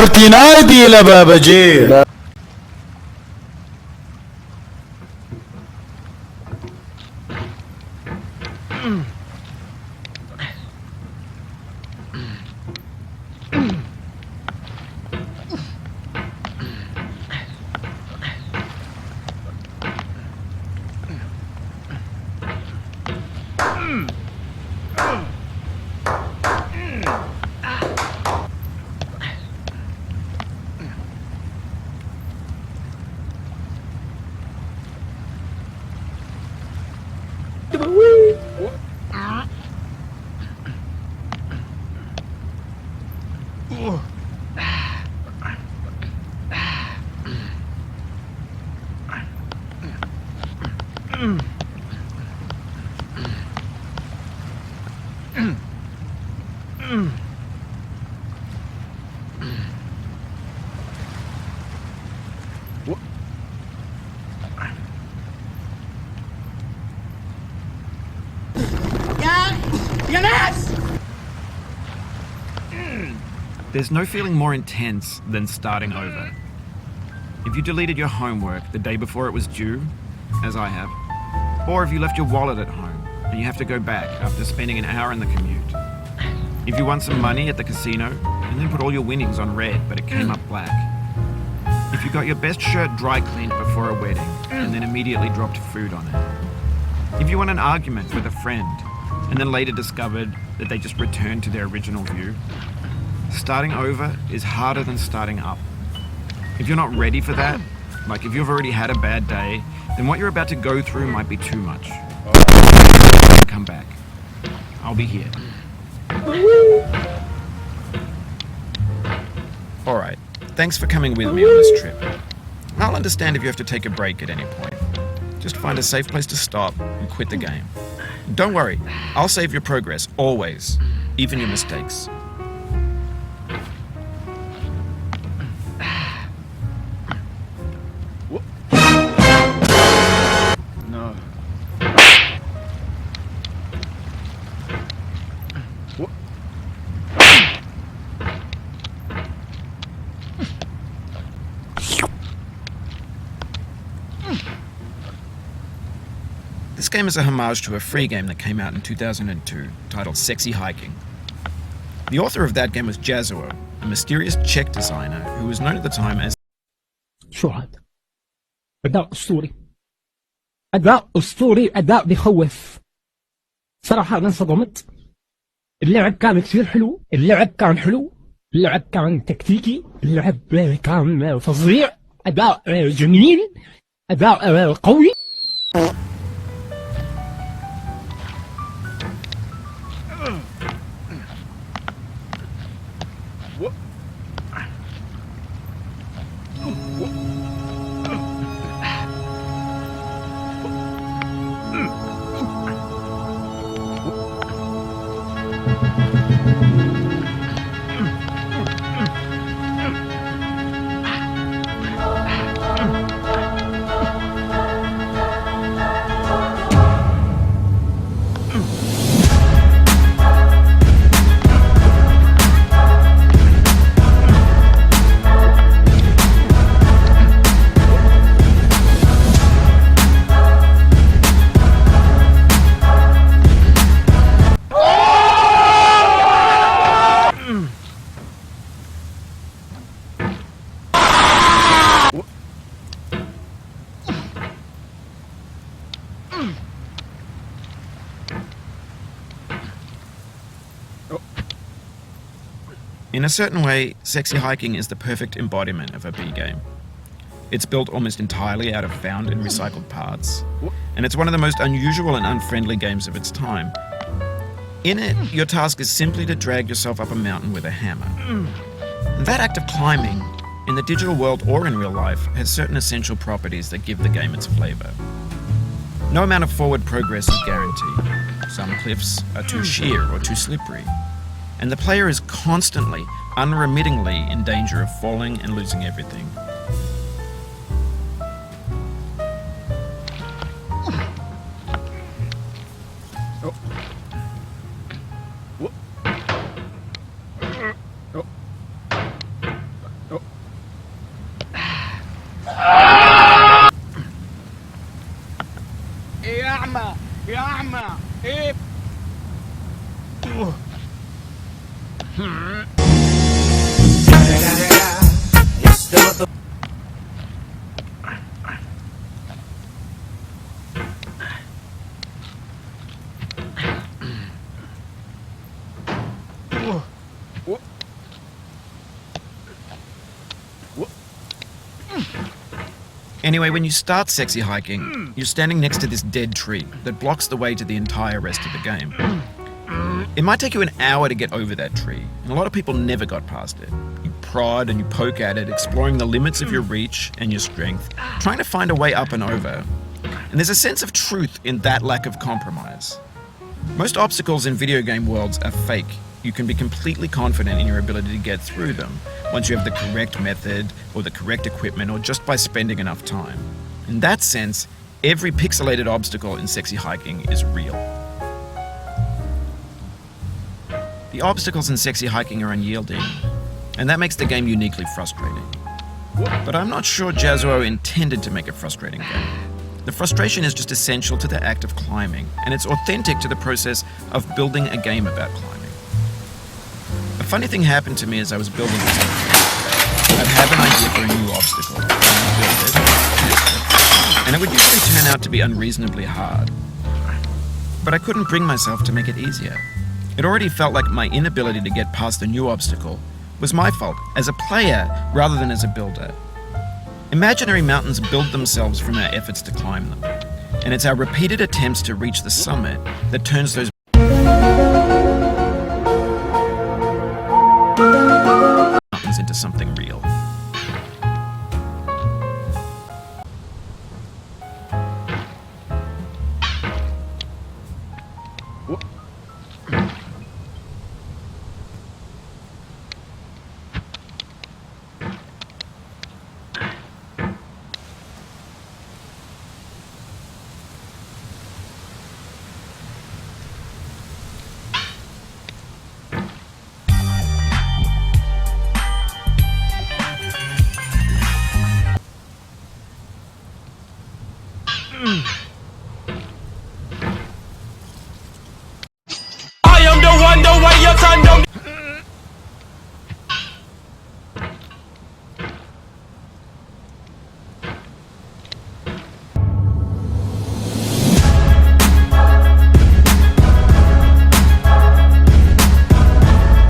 تنادي لبابجي. There's no feeling more intense than starting over. If you deleted your homework the day before it was due, as I have, or if you left your wallet at home and you have to go back after spending an hour in the commute. If you won some money at the casino and then put all your winnings on red but it came up black. If you got your best shirt dry cleaned before a wedding and then immediately dropped food on it. If you won an argument with a friend and then later discovered that they just returned to their original view. Starting over is harder than starting up. If you're not ready for that, like if you've already had a bad day, then what you're about to go through might be too much. Come back. I'll be here. Alright, thanks for coming with me on this trip. I'll understand if you have to take a break at any point. Just find a safe place to stop and quit the game. Don't worry, I'll save your progress, always. Even your mistakes. This game is a homage to a free game that came out in 2002, titled Sexy Hiking. The author of that game was Jazuo, a mysterious Czech designer who was known at the time as... شو هذا؟ أداء أسطوري. أداء أسطوري، أداء بيخوف. صراحة أنا انصدمت. اللعب كان كثير حلو، اللعب كان حلو، اللعب كان تكتيكي، اللعب كان فظيع، أداء جميل، أداء قوي. In a certain way, Sexy Hiking is the perfect embodiment of a B game. It's built almost entirely out of found and recycled parts, and it's one of the most unusual and unfriendly games of its time. In it, your task is simply to drag yourself up a mountain with a hammer. And that act of climbing, in the digital world or in real life, has certain essential properties that give the game its flavour. No amount of forward progress is guaranteed. Some cliffs are too sheer or too slippery. And the player is constantly, unremittingly in danger of falling and losing everything. أعمى يا أعمى إيه. Anyway, when you start sexy hiking, you're standing next to this dead tree that blocks the way to the entire rest of the game. It might take you an hour to get over that tree, and a lot of people never got past it. You prod and you poke at it, exploring the limits of your reach and your strength, trying to find a way up and over. And there's a sense of truth in that lack of compromise. Most obstacles in video game worlds are fake. You can be completely confident in your ability to get through them once you have the correct method or the correct equipment or just by spending enough time. In that sense, every pixelated obstacle in sexy hiking is real. The obstacles in sexy hiking are unyielding, and that makes the game uniquely frustrating. But I'm not sure Jazzuo intended to make a frustrating game. The frustration is just essential to the act of climbing, and it's authentic to the process of building a game about climbing. A funny thing happened to me as I was building this game. I'd have an idea for a new obstacle, and I'd build it, and it would usually turn out to be unreasonably hard. But I couldn't bring myself to make it easier. It already felt like my inability to get past the new obstacle was my fault as a player rather than as a builder. Imaginary mountains build themselves from our efforts to climb them, and it's our repeated attempts to reach the summit that turns those mountains into something real. I am the one, the way your son don't